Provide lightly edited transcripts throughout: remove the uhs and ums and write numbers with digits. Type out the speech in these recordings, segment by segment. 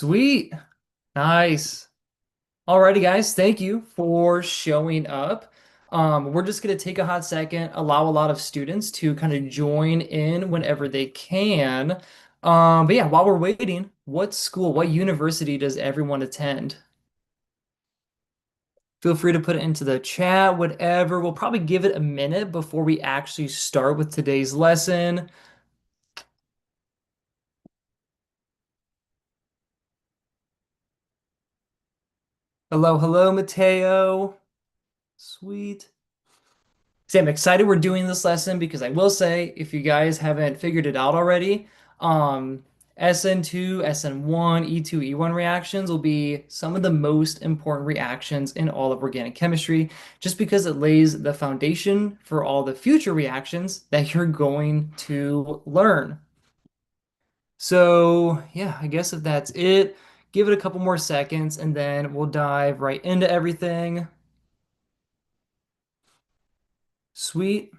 Sweet. Nice. Alrighty, guys. Thank you for showing up. We're just going to take a hot second, allow a lot of students to kind of join in whenever they can. But yeah, while we're waiting, what school, what university does everyone attend? Feel free to put it into the chat, whatever. We'll probably give it a minute before we actually start with today's lesson. Hello, hello, Mateo. Sweet. See, I'm excited we're doing this lesson because I will say, if you guys haven't figured it out already, Sn2, Sn1, E2, E1 reactions will be some of the most important reactions in all of organic chemistry, just because it lays the foundation for all the future reactions that you're going to learn. So, yeah, I guess if that's it, give it a couple more seconds and then we'll dive right into everything. Sweet.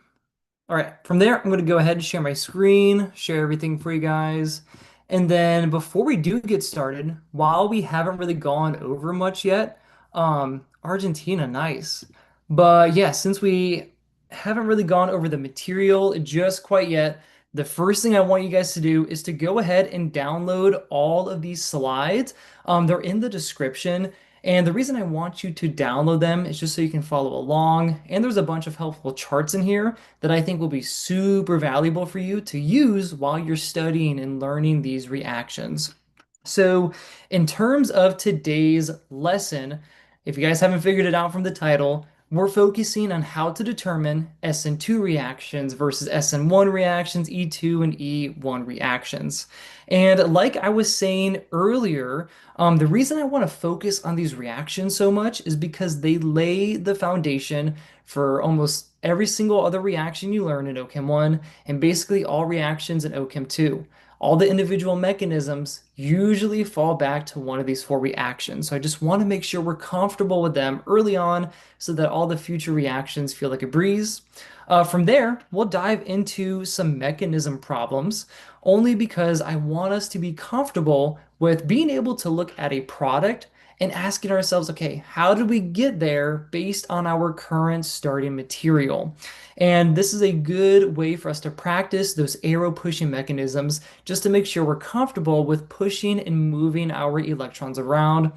All right, from there, I'm going to go ahead and share my screen, share everything for you guys. And then before we do get started, while we haven't really gone over much yet, Argentina, nice. But yeah, since we haven't really gone over the material just quite yet, the first thing I want you guys to do is to go ahead and download all of these slides. They're in the description. And the reason I want you to download them is just so you can follow along. And there's a bunch of helpful charts in here that I think will be super valuable for you to use while you're studying and learning these reactions. So, in terms of today's lesson, if you guys haven't figured it out from the title, we're focusing on how to determine Sn2 reactions versus Sn1 reactions, E2 and E1 reactions. And like I was saying earlier, the reason I want to focus on these reactions so much is because they lay the foundation for almost every single other reaction you learn in OChem 1 and basically all reactions in OChem 2. All the individual mechanisms usually fall back to one of these four reactions. So I just want to make sure we're comfortable with them early on so that all the future reactions feel like a breeze. From there, we'll dive into some mechanism problems only because I want us to be comfortable with being able to look at a product and asking ourselves, okay, how did we get there based on our current starting material? And this is a good way for us to practice those arrow pushing mechanisms just to make sure we're comfortable with pushing and moving our electrons around.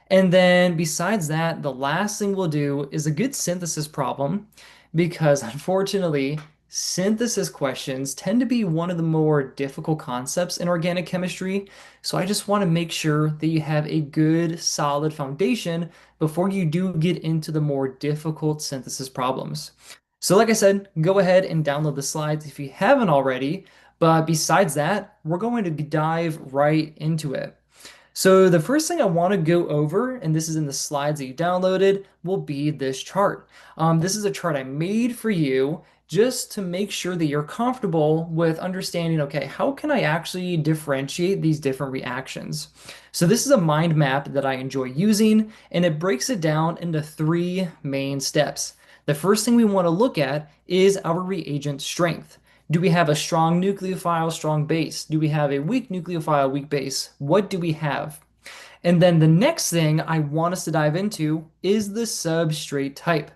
And then besides that, the last thing we'll do is a good synthesis problem because unfortunately, synthesis questions tend to be one of the more difficult concepts in organic chemistry. So I just want to make sure that you have a good, solid foundation before you do get into the more difficult synthesis problems. So like I said, go ahead and download the slides if you haven't already. But besides that, we're going to dive right into it. So the first thing I want to go over, and this is in the slides that you downloaded, will be this chart. This is a chart I made for you just to make sure that you're comfortable with understanding, okay, how can I actually differentiate these different reactions? So this is a mind map that I enjoy using, and it breaks it down into three main steps. The first thing we want to look at is our reagent strength. Do we have a strong nucleophile, strong base? Do we have a weak nucleophile, weak base? What do we have? And then the next thing I want us to dive into is the substrate type.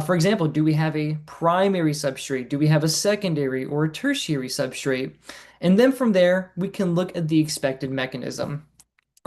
For example, do we have a primary substrate? Do we have a secondary or a tertiary substrate? And then from there, we can look at the expected mechanism.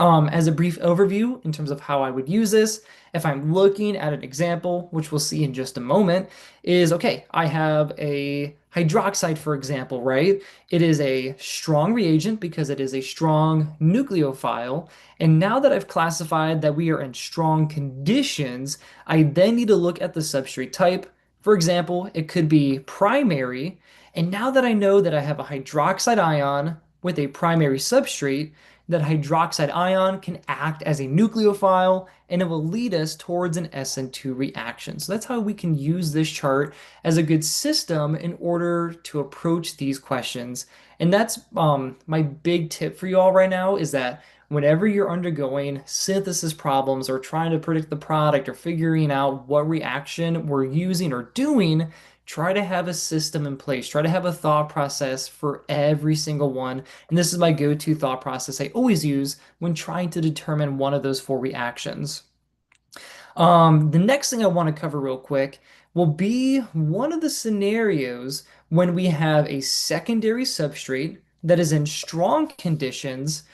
As a brief overview in terms of how I would use this, if I'm looking at an example, which we'll see in just a moment, is okay, I have a hydroxide, for example, right? It is a strong reagent because it is a strong nucleophile. And now that I've classified that we are in strong conditions, I then need to look at the substrate type. For example, it could be primary. And now that I know that I have a hydroxide ion with a primary substrate, that hydroxide ion can act as a nucleophile and it will lead us towards an Sn2 reaction. So that's how we can use this chart as a good system in order to approach these questions. And that's my big tip for you all right now is that whenever you're undergoing synthesis problems or trying to predict the product or figuring out what reaction we're using or doing, try to have a system in place. Try to have a thought process for every single one. And this is my go-to thought process I always use when trying to determine one of those four reactions. The next thing I want to cover real quick will be one of the scenarios when we have a secondary substrate that is in strong conditions,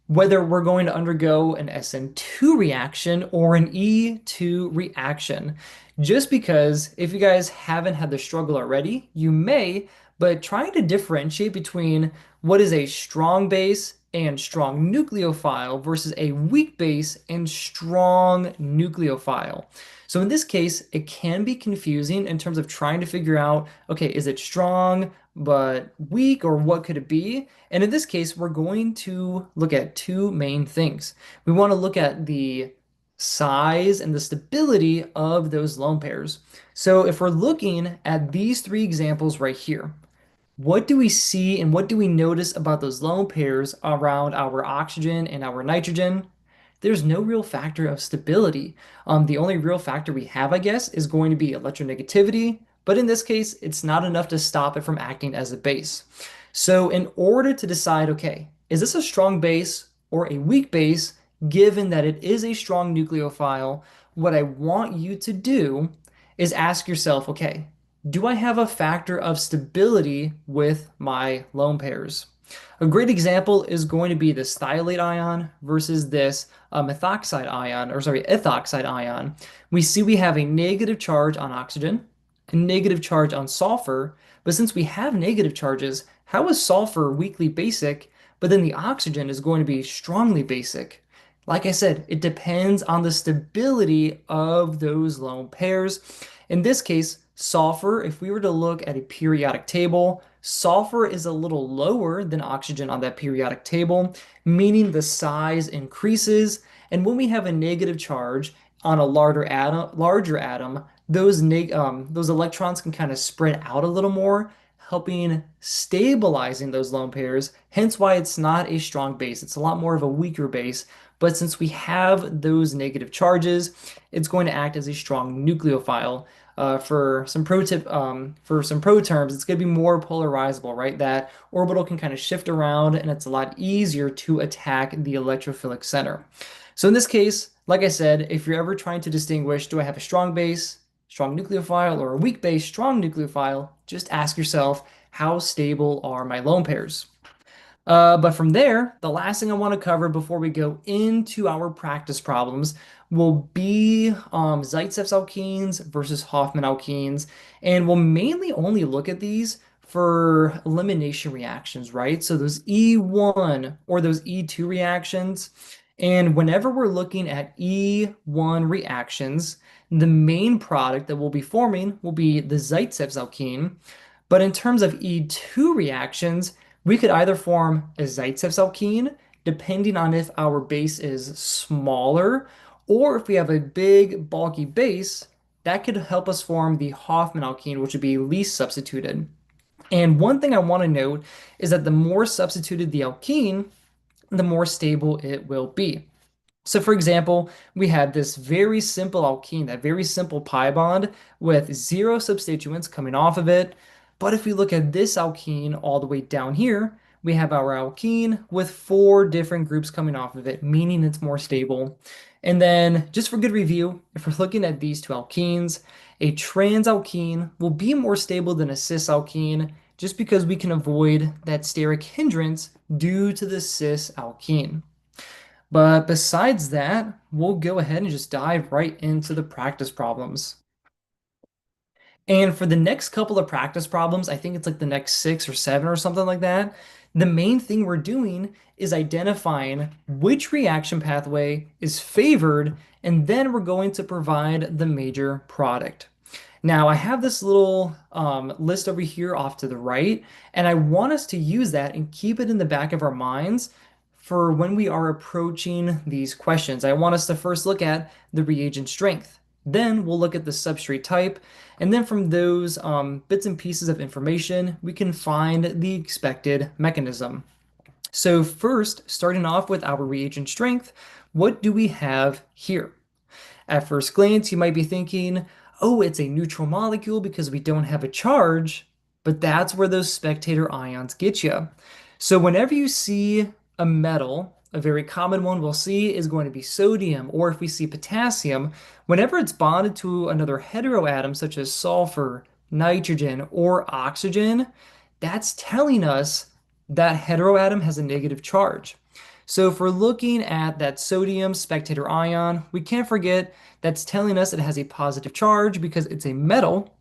whether we're going to undergo an Sn2 reaction or an E2 reaction. Just because if you guys haven't had the struggle already, you may, but trying to differentiate between what is a strong base and strong nucleophile versus a weak base and strong nucleophile. So in this case, it can be confusing in terms of trying to figure out, okay, is it strong but weak, or what could it be? And in this case, we're going to look at two main things. We want to look at the size and the stability of those lone pairs. So if we're looking at these three examples right here, what do we see and what do we notice about those lone pairs around our oxygen and our nitrogen? There's no real factor of stability. The only real factor we have, I guess, is going to be electronegativity, but in this case, it's not enough to stop it from acting as a base. So in order to decide, okay, is this a strong base or a weak base, given that it is a strong nucleophile, what I want you to do is ask yourself, okay, do I have a factor of stability with my lone pairs? A great example is going to be this thiolate ion versus this methoxide ion, or sorry, ethoxide ion. We see we have a negative charge on oxygen, a negative charge on sulfur, but since we have negative charges, how is sulfur weakly basic, but then the oxygen is going to be strongly basic? Like I said, it depends on the stability of those lone pairs. In this case, sulfur, if we were to look at a periodic table, sulfur is a little lower than oxygen on that periodic table, meaning the size increases. And when we have a negative charge on a larger atom, those electrons can kind of spread out a little more, helping stabilizing those lone pairs. Hence why it's not a strong base. It's a lot more of a weaker base. But since we have those negative charges, it's going to act as a strong nucleophile. For some for some pro terms, it's going to be more polarizable, right? That orbital can kind of shift around and it's a lot easier to attack the electrophilic center. So in this case, like I said, if you're ever trying to distinguish, do I have a strong base, strong nucleophile, or a weak base, strong nucleophile, just ask yourself, how stable are my lone pairs? But from there, the last thing I want to cover before we go into our practice problems will be Zaitsev's alkenes versus Hoffman alkenes. And we'll mainly only look at these for elimination reactions, right? So those E1 or those E2 reactions. And whenever we're looking at E1 reactions, the main product that we'll be forming will be the Zaitsev's alkene. But in terms of E2 reactions, we could either form a Zaitsev's alkene, depending on if our base is smaller, or if we have a big, bulky base, that could help us form the Hoffman alkene, which would be least substituted. And one thing I want to note is that the more substituted the alkene, the more stable it will be. So for example, we had this very simple alkene, that very simple pi bond with zero substituents coming off of it. But if we look at this alkene all the way down here, we have our alkene with four different groups coming off of it, meaning it's more stable. And then just for good review, if we're looking at these two alkenes, a trans alkene will be more stable than a cis alkene just because we can avoid that steric hindrance due to the cis alkene. But besides that, we'll go ahead and just dive right into the practice problems. And for the next couple of practice problems, I think it's like the next six or seven or something like that, the main thing we're doing is identifying which reaction pathway is favored, and then we're going to provide the major product. Now, I have this little list over here off to the right, and I want us to use that and keep it in the back of our minds for when we are approaching these questions. I want us to first look at the reagent strength. Then we'll look at the substrate type, and then from those bits and pieces of information, we can find the expected mechanism. So first, starting off with our reagent strength, what do we have here? At first glance, you might be thinking, oh, it's a neutral molecule because we don't have a charge, but that's where those spectator ions get you. So whenever you see a metal, a very common one we'll see is going to be sodium, or if we see potassium, whenever it's bonded to another heteroatom such as sulfur, nitrogen, or oxygen, that's telling us that heteroatom has a negative charge. So if we're looking at that sodium spectator ion, we can't forget that's telling us it has a positive charge because it's a metal.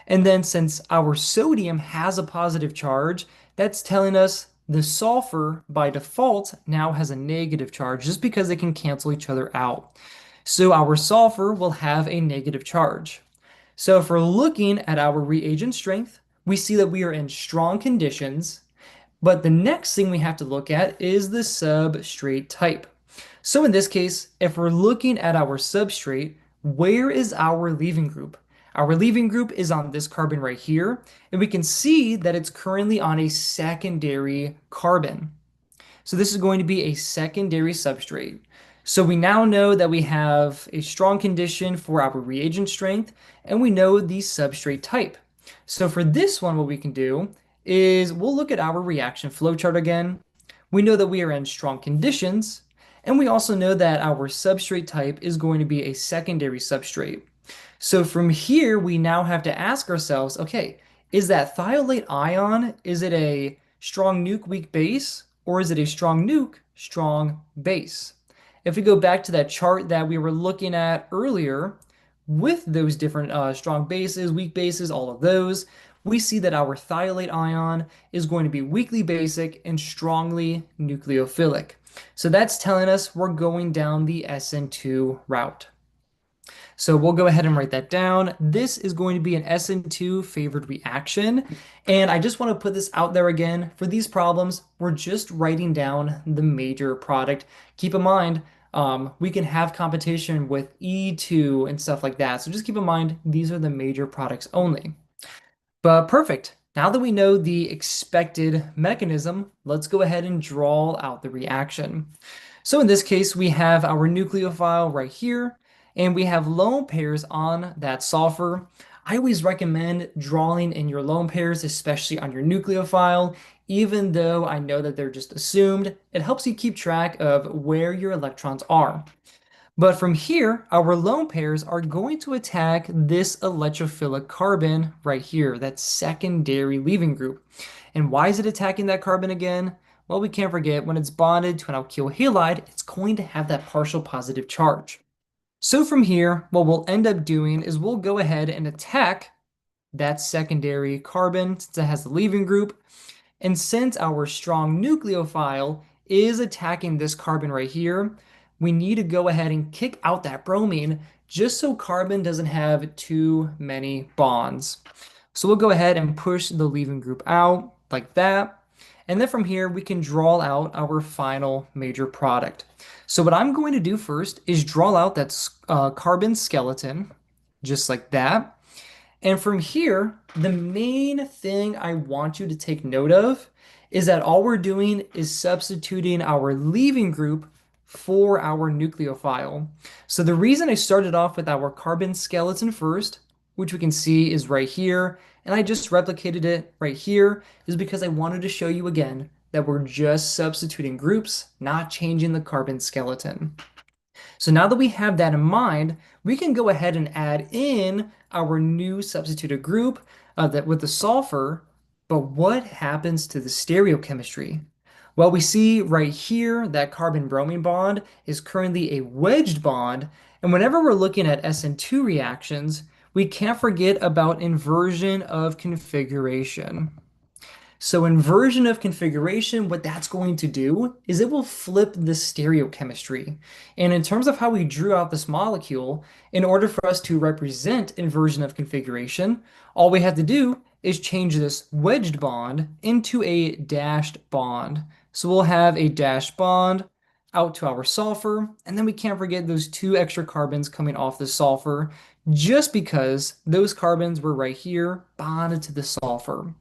And then since our sodium has a positive charge, that's telling us the sulfur by default now has a negative charge just because they can cancel each other out. So our sulfur will have a negative charge. So if we're looking at our reagent strength, we see that we are in strong conditions, but the next thing we have to look at is the substrate type. So in this case, if we're looking at our substrate, where is our leaving group? Our leaving group is on this carbon right here, and we can see that it's currently on a secondary carbon. So this is going to be a secondary substrate. So we now know that we have a strong condition for our reagent strength, and we know the substrate type. So for this one, what we can do is we'll look at our reaction flowchart again. We know that we are in strong conditions, and we also know that our substrate type is going to be a secondary substrate. So from here, we now have to ask ourselves, okay, is that thiolate ion, is it a strong nuke weak base, or is it a strong nuke strong base? If we go back to that chart that we were looking at earlier with those different strong bases, weak bases, all of those, we see that our thiolate ion is going to be weakly basic and strongly nucleophilic. So that's telling us we're going down the Sn2 route. So we'll go ahead and write that down. This is going to be an Sn2 favored reaction. And I just want to put this out there again. For these problems, we're just writing down the major product. Keep in mind, we can have competition with E2 and stuff like that. So just keep in mind, these are the major products only. But perfect. Now that we know the expected mechanism, let's go ahead and draw out the reaction. So in this case, we have our nucleophile right here, and we have lone pairs on that sulfur. I always recommend drawing in your lone pairs, especially on your nucleophile, even though I know that they're just assumed. It helps you keep track of where your electrons are. But from here, our lone pairs are going to attack this electrophilic carbon right here, that secondary leaving group. And why is it attacking that carbon again? Well, we can't forget when it's bonded to an alkyl halide, it's going to have that partial positive charge. So from here, what we'll end up doing is we'll go ahead and attack that secondary carbon since it has the leaving group. And since our strong nucleophile is attacking this carbon right here, we need to go ahead and kick out that bromine just so carbon doesn't have too many bonds. So we'll go ahead and push the leaving group out like that. And then from here, we can draw out our final major product. So what I'm going to do first is draw out that carbon skeleton, just like that. And from here, the main thing I want you to take note of is that all we're doing is substituting our leaving group for our nucleophile. So the reason I started off with our carbon skeleton first, which we can see is right here, and I just replicated it right here, is because I wanted to show you again that we're just substituting groups, not changing the carbon skeleton. So now that we have that in mind, we can go ahead and add in our new substituted group that with the sulfur. But what happens to the stereochemistry? Well, we see right here that carbon-bromine bond is currently a wedged bond. And whenever we're looking at Sn2 reactions, we can't forget about inversion of configuration. So inversion of configuration, what that's going to do is it will flip the stereochemistry. And in terms of how we drew out this molecule, in order for us to represent inversion of configuration, all we have to do is change this wedged bond into a dashed bond. So we'll have a dashed bond out to our sulfur, and then we can't forget those two extra carbons coming off the sulfur just because those carbons were right here bonded to the sulfur.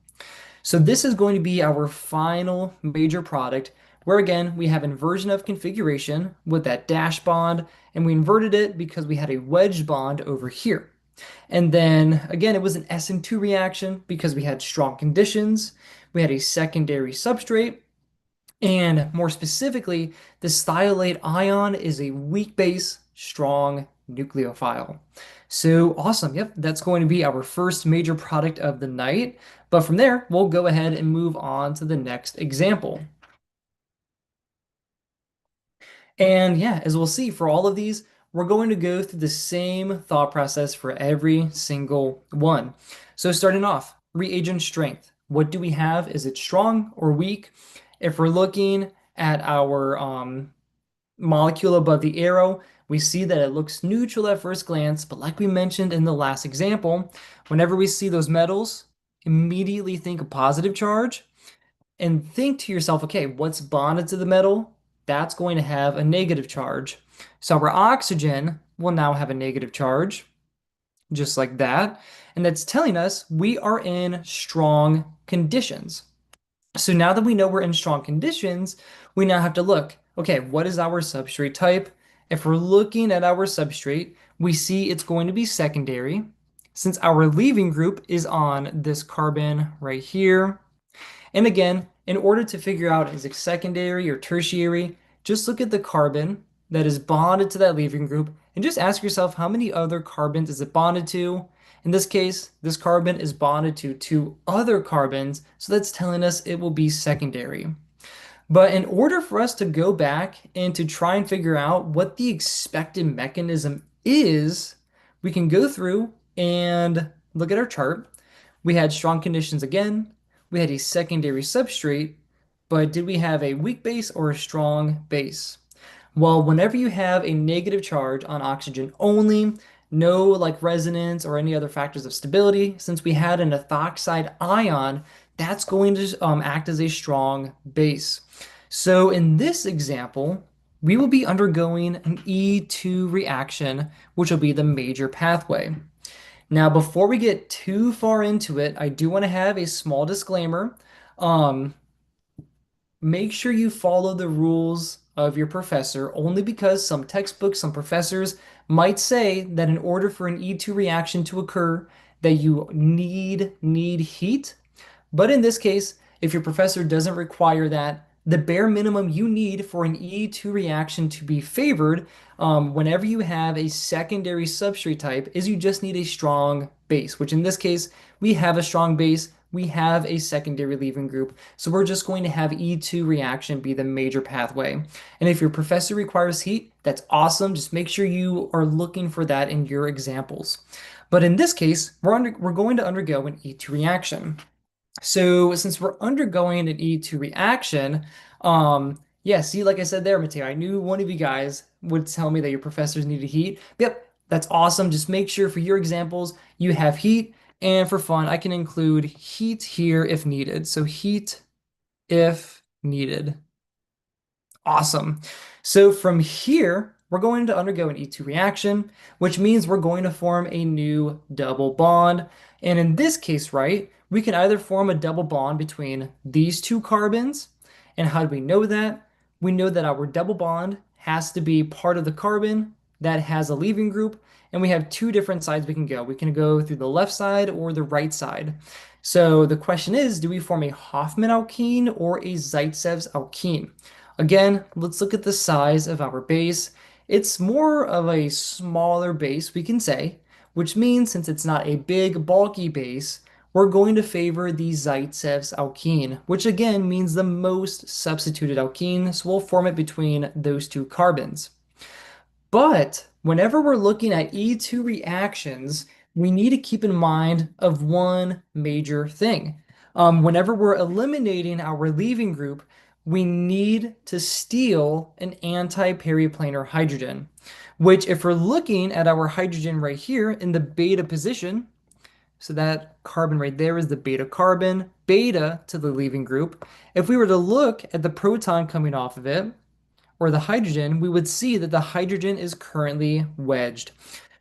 So this is going to be our final major product, where again, we have inversion of configuration with that dash bond, and we inverted it because we had a wedge bond over here. And then again, it was an Sn2 reaction because we had strong conditions. We had a secondary substrate. And more specifically, the thiolate ion is a weak base, strong nucleophile. So awesome. Yep, that's going to be our first major product of the night. But from there, we'll go ahead and move on to the next example. And yeah, as we'll see for all of these, we're going to go through the same thought process for every single one. So starting off, reagent strength. What do we have? Is it strong or weak? If we're looking at our molecule above the arrow, we see that it looks neutral at first glance, but like we mentioned in the last example, whenever we see those metals, immediately think a positive charge and think to yourself, okay, what's bonded to the metal? That's going to have a negative charge. So our oxygen will now have a negative charge, just like that. And that's telling us we are in strong conditions. So now that we know we're in strong conditions, we now have to look, okay, what is our substrate type? If we're looking at our substrate, we see it's going to be secondary. Since our leaving group is on this carbon right here, and again, in order to figure out is it secondary or tertiary, just look at the carbon that is bonded to that leaving group and just ask yourself how many other carbons is it bonded to. In this case, this carbon is bonded to two other carbons, so that's telling us it will be secondary. But in order for us to go back and to try and figure out what the expected mechanism is, we can go through and look at our chart. We had strong conditions again. We had a secondary substrate, but did we have a weak base or a strong base? Well, whenever you have a negative charge on oxygen only, no like resonance or any other factors of stability, since we had an ethoxide ion, that's going to act as a strong base. So in this example, we will be undergoing an E2 reaction, which will be the major pathway. Now, before we get too far into it, I do want to have a small disclaimer. Um, Make sure you follow the rules of your professor only because some textbooks, some professors might say that in order for an E2 reaction to occur, that you need heat. But in this case, if your professor doesn't require that, the bare minimum you need for an E2 reaction to be favored, whenever you have a secondary substrate type, is you just need a strong base, which in this case, we have a strong base, we have a secondary leaving group. So we're just going to have E2 reaction be the major pathway. And if your professor requires heat, that's awesome. Just make sure you are looking for that in your examples. But in this case, we're going to undergo an E2 reaction. So since we're undergoing an E2 reaction, yeah, see, like I said there, Mateo, I knew one of you guys would tell me that your professors needed heat. Yep, that's awesome. Just make sure for your examples you have heat, and for fun, I can include heat here if needed. So heat if needed. Awesome. So from here, we're going to undergo an E2 reaction, which means we're going to form a new double bond. And in this case, right, we can either form a double bond between these two carbons. And how do we know that? We know that our double bond has to be part of the carbon that has a leaving group. And we have two different sides we can go. We can go through the left side or the right side. So the question is, do we form a Hofmann alkene or a Zaitsev's alkene? Again, let's look at the size of our base. It's more of a smaller base, we can say, which means since it's not a big, bulky base, we're going to favor the Zaitsev's alkene, which again means the most substituted alkene, so we'll form it between those two carbons. But whenever we're looking at E2 reactions, we need to keep in mind of one major thing. Whenever we're eliminating our leaving group, we need to steal an antiperiplanar hydrogen, which if we're looking at our hydrogen right here in the beta position, so that carbon right there is the beta carbon, beta to the leaving group. If we were to look at the proton coming off of it, or the hydrogen, we would see that the hydrogen is currently wedged.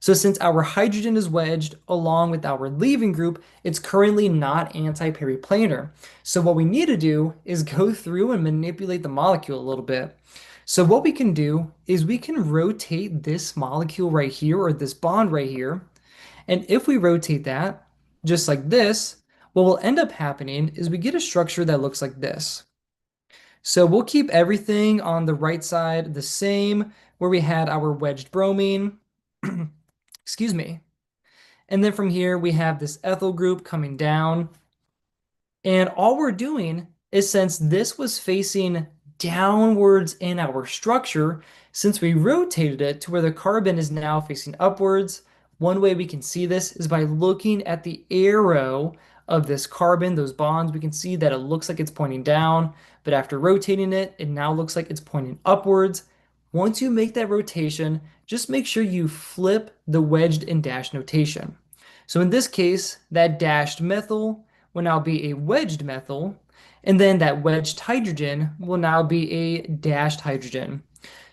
So since our hydrogen is wedged along with our leaving group, it's currently not antiperiplanar. So what we need to do is go through and manipulate the molecule a little bit. So what we can do is we can rotate this molecule right here, or this bond right here, And if we rotate that, just like this, what will end up happening is we get a structure that looks like this. So we'll keep everything on the right side the same, where we had our wedged bromine. Excuse me. And then from here, we have this ethyl group coming down. And all we're doing is, since this was facing downwards in our structure, since we rotated it to where the carbon is now facing upwards, one way we can see this is by looking at the arrow of this carbon, those bonds. We can see that it looks like it's pointing down, but after rotating it, it now looks like it's pointing upwards. Once you make that rotation, just make sure you flip the wedged and dashed notation. So in this case, that dashed methyl will now be a wedged methyl, and then that wedged hydrogen will now be a dashed hydrogen.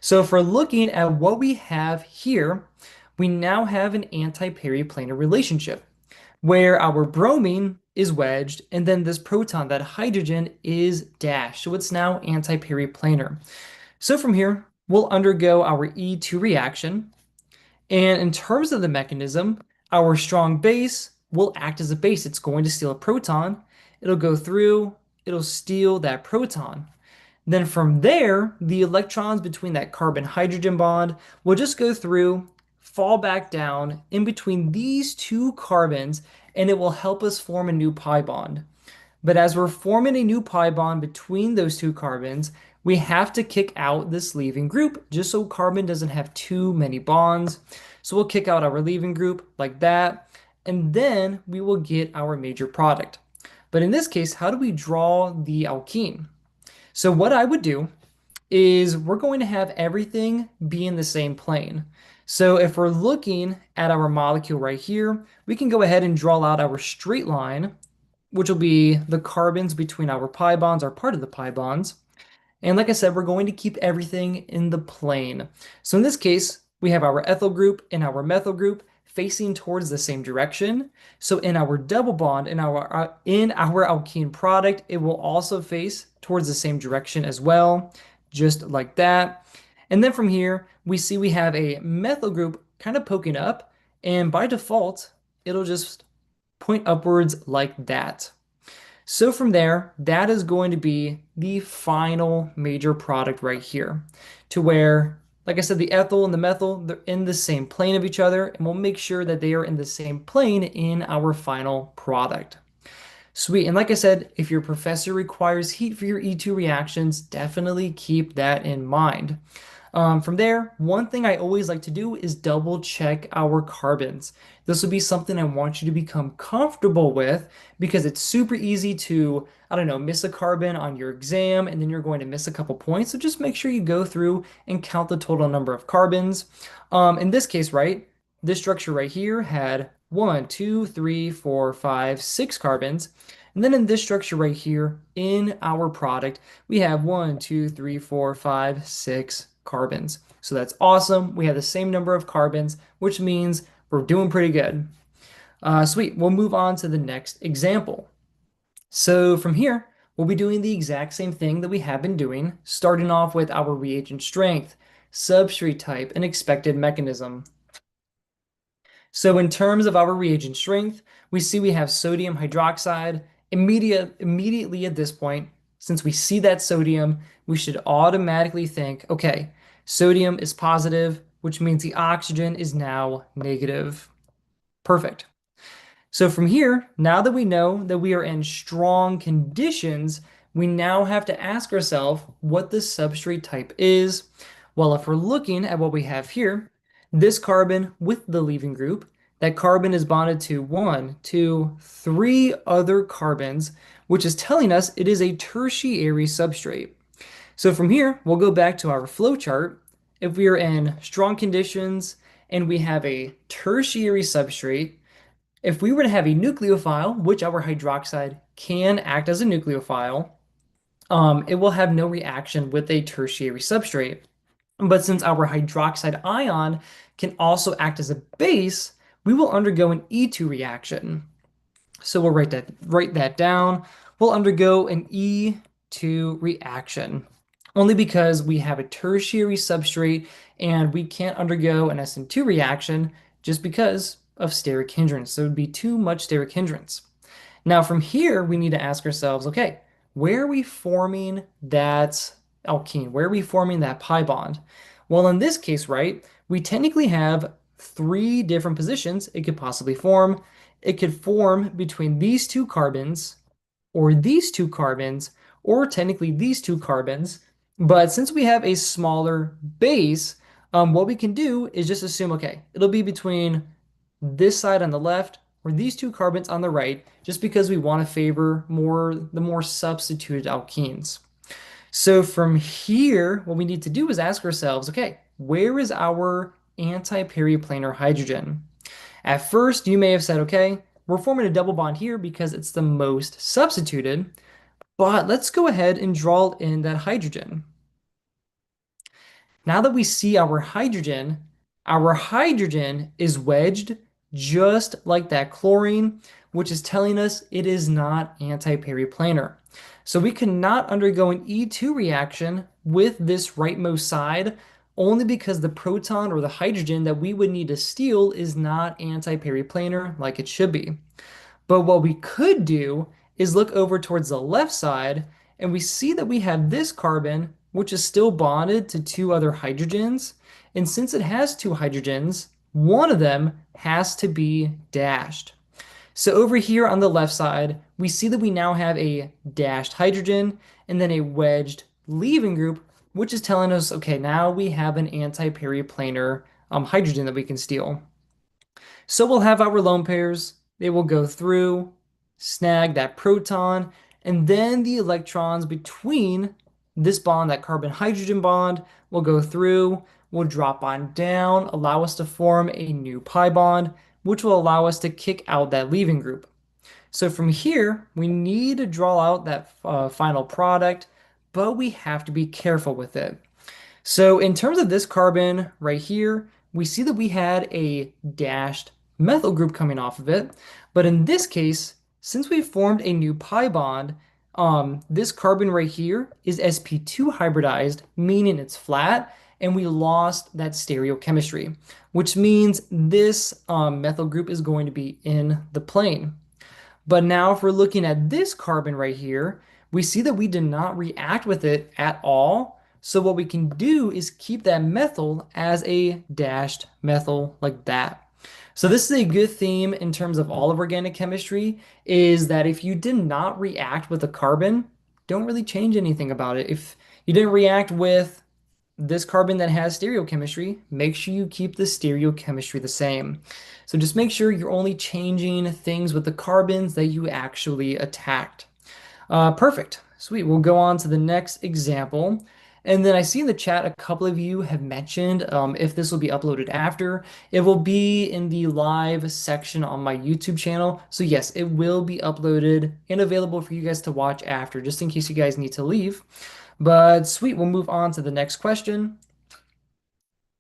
So if we're looking at what we have here, we now have an antiperiplanar relationship where our bromine is wedged and then this proton, that hydrogen, is dashed. So it's now antiperiplanar. So from here, we'll undergo our E2 reaction. And in terms of the mechanism, our strong base will act as a base. It's going to steal a proton. It'll go through, it'll steal that proton. Then from there, the electrons between that carbon-hydrogen bond will just go through, fall back down in between these two carbons, and it will help us form a new pi bond. But as we're forming a new pi bond between those two carbons, we have to kick out this leaving group just so carbon doesn't have too many bonds. So we'll kick out our leaving group like that, and then we will get our major product. But in this case, how do we draw the alkene? So what I would do is we're going to have everything be in the same plane. So if we're looking at our molecule right here, we can go ahead and draw out our straight line, which will be the carbons between our pi bonds are part of the pi bonds. And like I said, we're going to keep everything in the plane. So in this case, we have our ethyl group and our methyl group facing towards the same direction. So in our double bond, in our alkene product, it will also face towards the same direction as well, just like that. And then from here, we see we have a methyl group kind of poking up, and by default, it'll just point upwards like that. So from there, that is going to be the final major product right here, to where, like I said, the ethyl and the methyl, they're in the same plane of each other, and we'll make sure that they are in the same plane in our final product. Sweet. And like I said, if your professor requires heat for your E2 reactions, definitely keep that in mind. From there, one thing I always like to do is double check our carbons. This will be something I want you to become comfortable with because it's super easy to, I don't know, miss a carbon on your exam and then you're going to miss a couple points. So just make sure you go through and count the total number of carbons. In this case, right, this structure right here had 1, 2, 3, 4, 5, 6 carbons. And then in this structure right here, in our product, we have 1, 2, 3, 4, 5, 6 carbons. So that's awesome. We have the same number of carbons, which means we're doing pretty good. Sweet. We'll move on to the next example. So from here, we'll be doing the exact same thing that we have been doing, starting off with our reagent strength, substrate type, and expected mechanism. So in terms of our reagent strength, we see we have sodium hydroxide. Immediately at this point, since we see that sodium, we should automatically think, okay, sodium is positive, which means the oxygen is now negative. Perfect. So from here, now that we know that we are in strong conditions, we now have to ask ourselves what the substrate type is. Well, if we're looking at what we have here, this carbon with the leaving group, that carbon is bonded to 1, 2, 3 other carbons, which is telling us it is a tertiary substrate. So from here, we'll go back to our flow chart. If we are in strong conditions and we have a tertiary substrate, if we were to have a nucleophile, which our hydroxide can act as a nucleophile, it will have no reaction with a tertiary substrate. But since our hydroxide ion can also act as a base, we will undergo an E2 reaction. So we'll write that down. We'll undergo an E2 reaction only because we have a tertiary substrate and we can't undergo an Sn2 reaction just because of steric hindrance. So it would be too much steric hindrance. Now, from here, we need to ask ourselves, okay, where are we forming that alkene? Where are we forming that pi bond? Well, in this case, right, we technically have three different positions it could possibly form. It could form between these two carbons, or these two carbons, or technically these two carbons. But since we have a smaller base, what we can do is just assume, okay, it'll be between this side on the left or these two carbons on the right, just because we want to favor the more substituted alkenes. So from here, what we need to do is ask ourselves, okay, where is our antiperiplanar hydrogen? At first, you may have said, okay, we're forming a double bond here because it's the most substituted, but let's go ahead and draw in that hydrogen. Now that we see our hydrogen is wedged just like that chlorine, which is telling us it is not antiperiplanar. So we cannot undergo an E2 reaction with this rightmost side only because the proton or the hydrogen that we would need to steal is not antiperiplanar like it should be. But what we could do is look over towards the left side and we see that we have this carbon, which is still bonded to two other hydrogens. And since it has two hydrogens, one of them has to be dashed. So over here on the left side, we see that we now have a dashed hydrogen and then a wedged leaving group, which is telling us, okay, now we have an antiperiplanar hydrogen that we can steal. So we'll have our lone pairs. They will go through, snag that proton, and then the electrons between this bond, that carbon-hydrogen bond, will go through, will drop on down, allow us to form a new pi bond, which will allow us to kick out that leaving group. So from here, we need to draw out that final product, but we have to be careful with it. So in terms of this carbon right here, we see that we had a dashed methyl group coming off of it. But in this case, since we formed a new pi bond, this carbon right here is sp2 hybridized, meaning it's flat, and we lost that stereochemistry, which means this methyl group is going to be in the plane. But now if we're looking at this carbon right here, we see that we did not react with it at all. So what we can do is keep that methyl as a dashed methyl like that. So this is a good theme in terms of all of organic chemistry, is that if you did not react with a carbon, don't really change anything about it. If you didn't react with this carbon that has stereochemistry, make sure you keep the stereochemistry the same. So just make sure you're only changing things with the carbons that you actually attacked. Perfect. Sweet. We'll go on to the next example. And then I see in the chat a couple of you have mentioned if this will be uploaded after. It will be in the live section on my YouTube channel. So yes, it will be uploaded and available for you guys to watch after, just in case you guys need to leave. But sweet, we'll move on to the next question.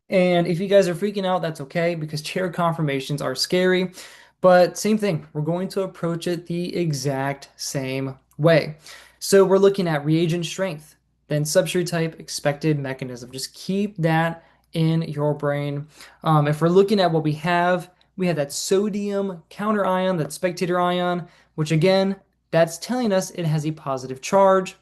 And if you guys are freaking out, that's okay because chair conformations are scary. But same thing, we're going to approach it the exact same way. So we're looking at reagent strength, then substrate type, expected mechanism. Just keep that in your brain. If we're looking at what we have that sodium counter ion, that spectator ion, which again, that's telling us it has a positive charge.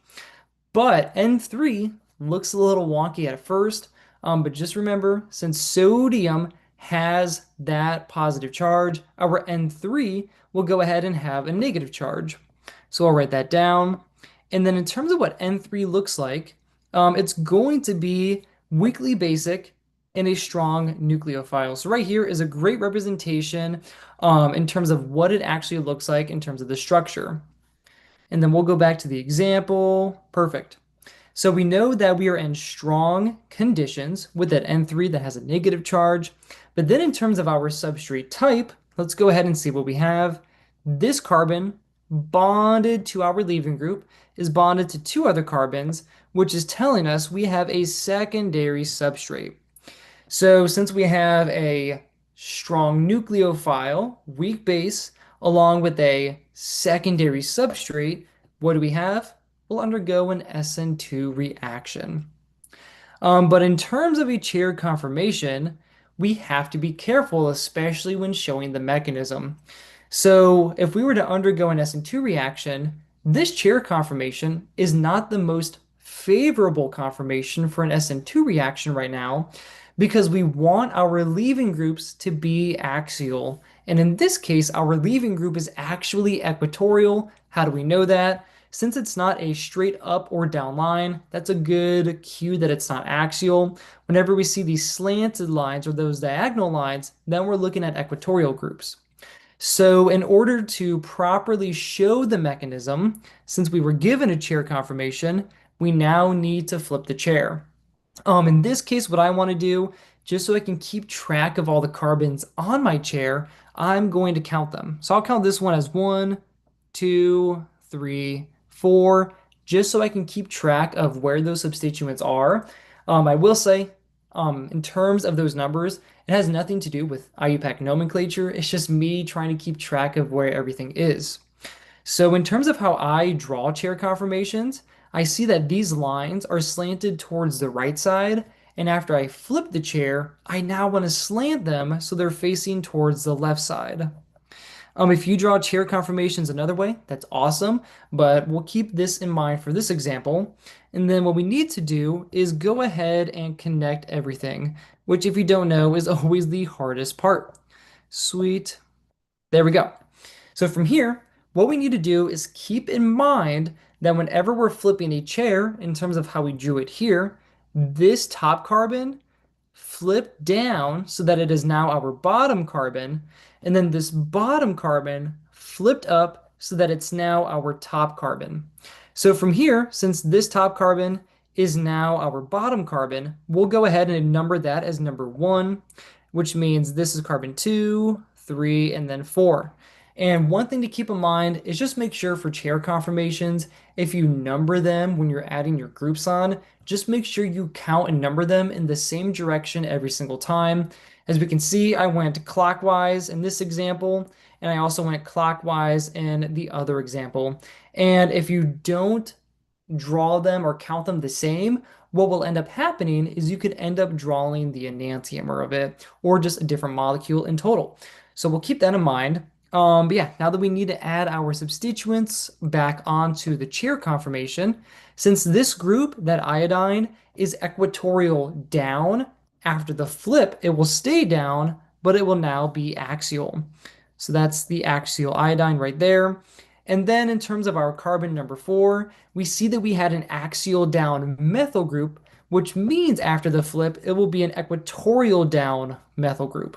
But N3 looks a little wonky at first, but just remember, since sodium has that positive charge, our N3 will go ahead and have a negative charge. So I'll write that down. And then in terms of what N3 looks like, it's going to be weakly basic and a strong nucleophile. So right here is a great representation in terms of what it actually looks like in terms of the structure. And then we'll go back to the example. Perfect. So we know that we are in strong conditions with that N3 that has a negative charge. But then in terms of our substrate type, let's go ahead and see what we have. This carbon bonded to our leaving group is bonded to two other carbons, which is telling us we have a secondary substrate. So since we have a strong nucleophile, weak base, along with a secondary substrate, what do we have? We'll undergo an Sn2 reaction. But in terms of a chair conformation, we have to be careful, especially when showing the mechanism. So if we were to undergo an Sn2 reaction, this chair conformation is not the most favorable conformation for an Sn2 reaction right now because we want our leaving groups to be axial. And in this case, our leaving group is actually equatorial. How do we know that? Since it's not a straight up or down line, that's a good cue that it's not axial. Whenever we see these slanted lines or those diagonal lines, then we're looking at equatorial groups. So in order to properly show the mechanism, since we were given a chair conformation, we now need to flip the chair. In this case, what I want to do, just so I can keep track of all the carbons on my chair, I'm going to count them. So I'll count this one as 1, 2, 3, 4, just so I can keep track of where those substituents are. I will say, in terms of those numbers, it has nothing to do with IUPAC nomenclature. It's just me trying to keep track of where everything is. So in terms of how I draw chair conformations, I see that these lines are slanted towards the right side, and after I flip the chair, I now want to slant them so they're facing towards the left side. If you draw chair conformations another way, that's awesome, but we'll keep this in mind for this example. And then what we need to do is go ahead and connect everything, which if you don't know is always the hardest part. Sweet. There we go. So from here, what we need to do is keep in mind that whenever we're flipping a chair, in terms of how we drew it here, this top carbon flipped down so that it is now our bottom carbon, and then this bottom carbon flipped up so that it's now our top carbon. So from here, since this top carbon is now our bottom carbon, we'll go ahead and number that as number 1, which means this is carbon 2, 3, and then 4. And one thing to keep in mind is just make sure for chair conformations, if you number them when you're adding your groups on, just make sure you count and number them in the same direction every single time. As we can see, I went clockwise in this example, and I also went clockwise in the other example. And if you don't draw them or count them the same, what will end up happening is you could end up drawing the enantiomer of it or just a different molecule in total. So we'll keep that in mind. But yeah, now that we need to add our substituents back onto the chair conformation, since this group, that iodine, is equatorial down, after the flip, it will stay down, but it will now be axial. So that's the axial iodine right there. And then in terms of our carbon number 4, we see that we had an axial down methyl group, which means after the flip, it will be an equatorial down methyl group.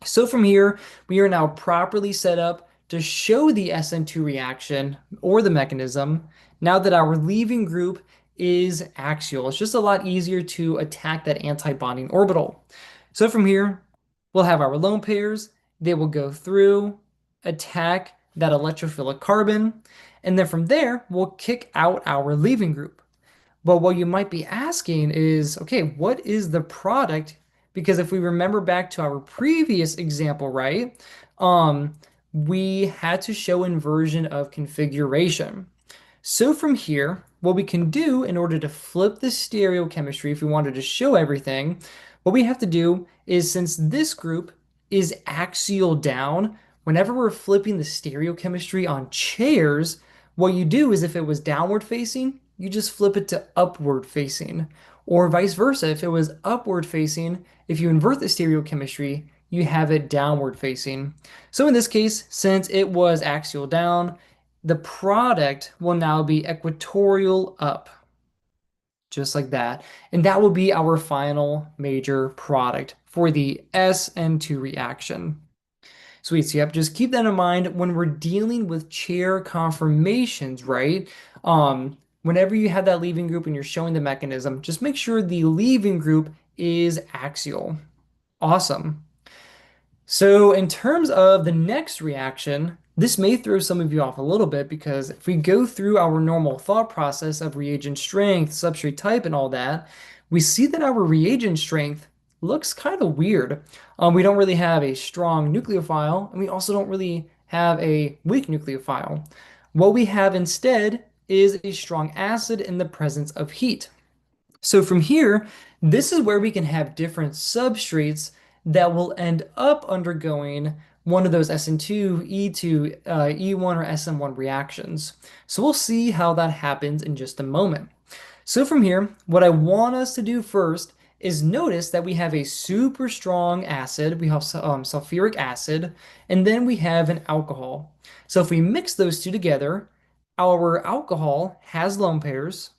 So from here, we are now properly set up to show the Sn2 reaction or the mechanism now that our leaving group is axial. It's just a lot easier to attack that anti-bonding orbital. So from here, we'll have our lone pairs. They will go through, attack that electrophilic carbon, and then from there, we'll kick out our leaving group. But what you might be asking is, okay, what is the product? Because if we remember back to our previous example, right, we had to show inversion of configuration. So from here, what we can do in order to flip the stereochemistry, if we wanted to show everything, what we have to do is, since this group is axial down, whenever we're flipping the stereochemistry on chairs, what you do is if it was downward facing, you just flip it to upward facing. Or vice versa, if it was upward facing, if you invert the stereochemistry, you have it downward facing. So in this case, since it was axial down, the product will now be equatorial up, just like that. And that will be our final major product for the Sn2 reaction. Sweet, so yep, just keep that in mind when we're dealing with chair conformations, right? Whenever you have that leaving group and you're showing the mechanism, just make sure the leaving group is axial. Awesome. So in terms of the next reaction, this may throw some of you off a little bit because if we go through our normal thought process of reagent strength, substrate type, and all that, we see that our reagent strength looks kind of weird. We don't really have a strong nucleophile, and we also don't really have a weak nucleophile. What we have instead is a strong acid in the presence of heat. So from here, this is where we can have different substrates that will end up undergoing one of those Sn2, E2, E1, or Sn1 reactions. So we'll see how that happens in just a moment. So from here, what I want us to do first is notice that we have a super strong acid. We have sulfuric acid, and then we have an alcohol. So if we mix those two together, our alcohol has lone pairs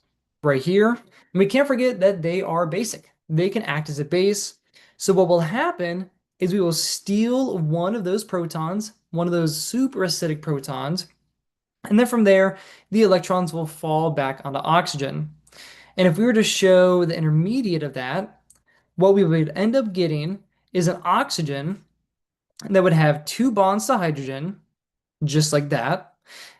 right here. And we can't forget that they are basic. They can act as a base. So what will happen is we will steal one of those protons, one of those super acidic protons, and then from there, the electrons will fall back onto oxygen. And if we were to show the intermediate of that, what we would end up getting is an oxygen that would have two bonds to hydrogen, just like that.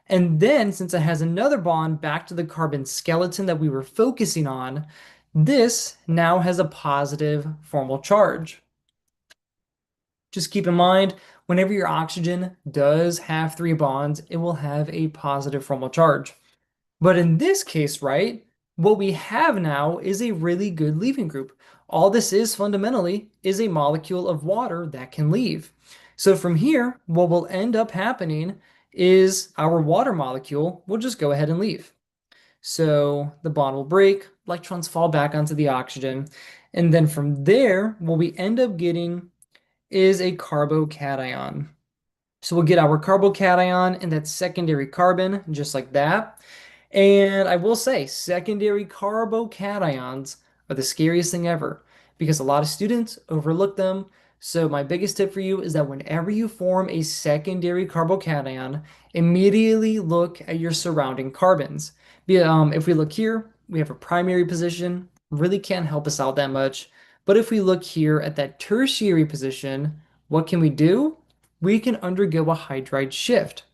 And then, since it has another bond back to the carbon skeleton that we were focusing on, this now has a positive formal charge. Just keep in mind, whenever your oxygen does have three bonds, it will have a positive formal charge. But in this case, right, what we have now is a really good leaving group. All this is fundamentally is a molecule of water that can leave. So from here, what will end up happening is our water molecule will just go ahead and leave. So the bond will break, electrons fall back onto the oxygen, and then from there, what we end up getting is a carbocation. So we'll get our carbocation and that secondary carbon, just like that. And I will say, secondary carbocations are the scariest thing ever because a lot of students overlook them. So my biggest tip for you is that whenever you form a secondary carbocation, immediately look at your surrounding carbons. If we look here, we have a primary position, really can't help us out that much. But if we look here at that tertiary position, what can we do? We can undergo a hydride shift.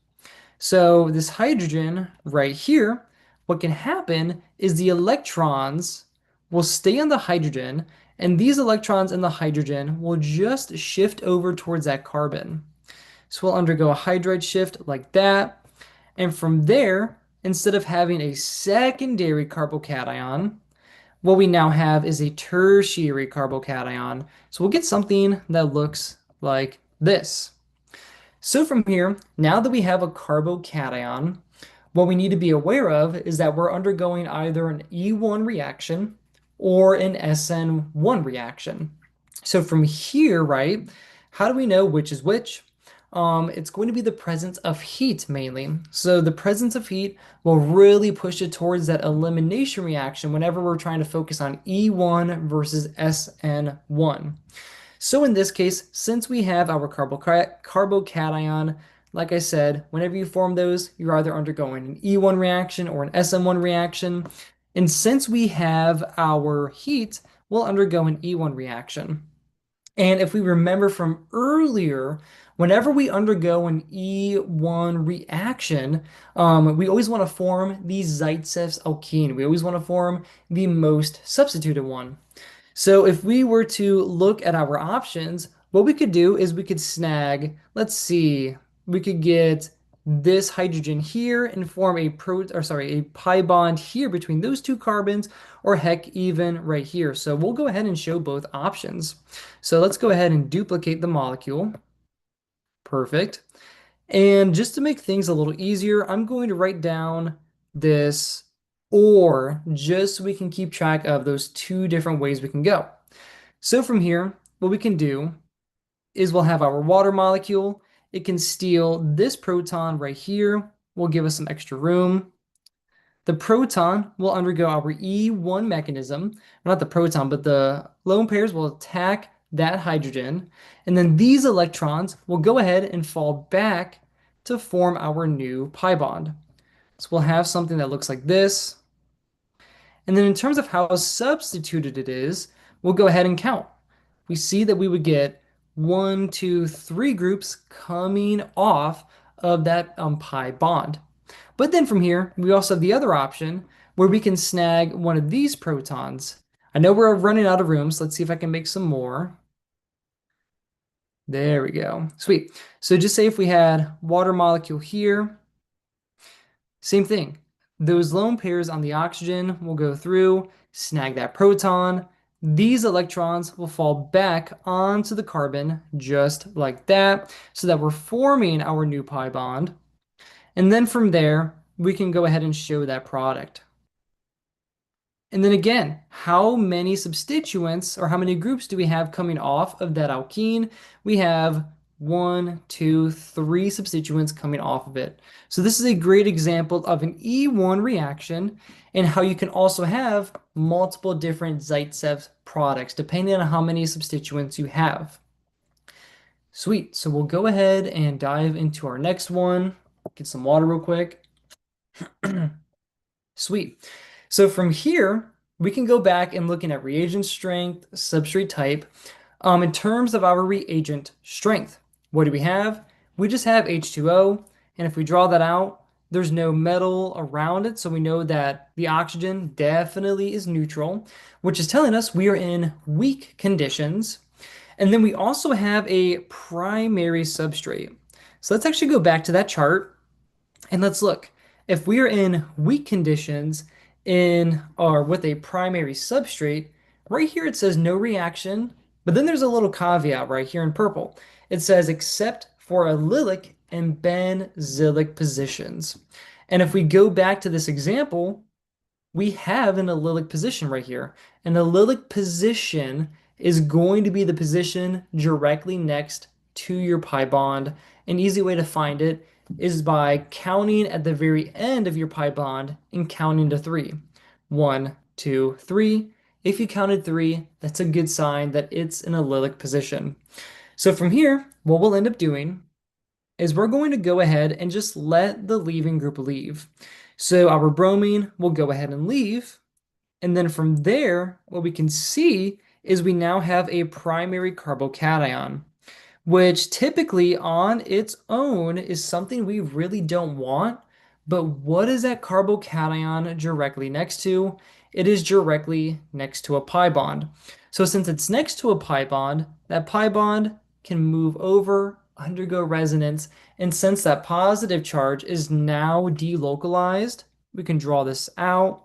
So this hydrogen right here, what can happen is the electrons will stay on the hydrogen, and these electrons in the hydrogen will just shift over towards that carbon. So we'll undergo a hydride shift like that. And from there, instead of having a secondary carbocation, what we now have is a tertiary carbocation. So we'll get something that looks like this. So from here, now that we have a carbocation, what we need to be aware of is that we're undergoing either an E1 reaction or an Sn1 reaction. So from here, right, how do we know which is which? It's going to be the presence of heat mainly. So the presence of heat will really push it towards that elimination reaction whenever we're trying to focus on E1 versus Sn1. So in this case, since we have our carbocation, like I said, whenever you form those, you're either undergoing an E1 reaction or an Sn1 reaction. And since we have our heat, we'll undergo an E1 reaction. And if we remember from earlier, whenever we undergo an E1 reaction, we always want to form the Zaitsev's alkene. We always want to form the most substituted one. So if we were to look at our options, what we could do is we could snag, let's see, we could get this hydrogen here and form a pi bond here between those two carbons, or heck, even right here. So we'll go ahead and show both options. So let's go ahead and duplicate the molecule. Perfect. And just to make things a little easier, I'm going to write down this or just so we can keep track of those two different ways we can go. So from here, what we can do is we'll have our water molecule. It can steal this proton right here. Will give us some extra room. The proton will undergo our E1 mechanism. Not the proton, but the lone pairs will attack that hydrogen. And then these electrons will go ahead and fall back to form our new pi bond. So we'll have something that looks like this. And then in terms of how substituted it is, we'll go ahead and count. We see that we would get 1, 2, 3 groups coming off of that pi bond. But then from here, we also have the other option where we can snag one of these protons. I know we're running out of room, so let's see if I can make some more. There we go. Sweet. So just say if we had water molecule here, same thing. Those lone pairs on the oxygen will go through, snag that proton. these electrons will fall back onto the carbon just like that, so that we're forming our new pi bond. And then from there, we can go ahead and show that product. And then again, how many substituents or how many groups do we have coming off of that alkene? We have one, two, three substituents coming off of it. So this is a great example of an E1 reaction and how you can also have multiple different Zaitsev products depending on how many substituents you have. Sweet. So we'll go ahead and dive into our next one. Get some water real quick. Sweet. So from here, we can go back and looking at reagent strength, substrate type. In terms of our reagent strength, what do we have? We just have H2O, and if we draw that out, there's no metal around it, so we know that the oxygen definitely is neutral, which is telling us we are in weak conditions. And then we also have a primary substrate. So let's actually go back to that chart and let's look. If we are in weak conditions in or with a primary substrate, right here it says no reaction, but then there's a little caveat right here in purple. It says except for allylic and benzylic positions. And if we go back to this example, we have an allylic position right here. An allylic position is going to be the position directly next to your pi bond. An easy way to find it is by counting at the very end of your pi bond and counting to three. 1, 2, 3. If you counted three, that's a good sign that it's an allylic position. So from here, what we'll end up doing is we're going to go ahead and just let the leaving group leave. So our bromine will go ahead and leave. And then from there, what we can see is we now have a primary carbocation, which typically on its own is something we really don't want. But what is that carbocation directly next to? It is directly next to a pi bond. So since it's next to a pi bond, that pi bond can move over, undergo resonance, and since that positive charge is now delocalized, we can draw this out.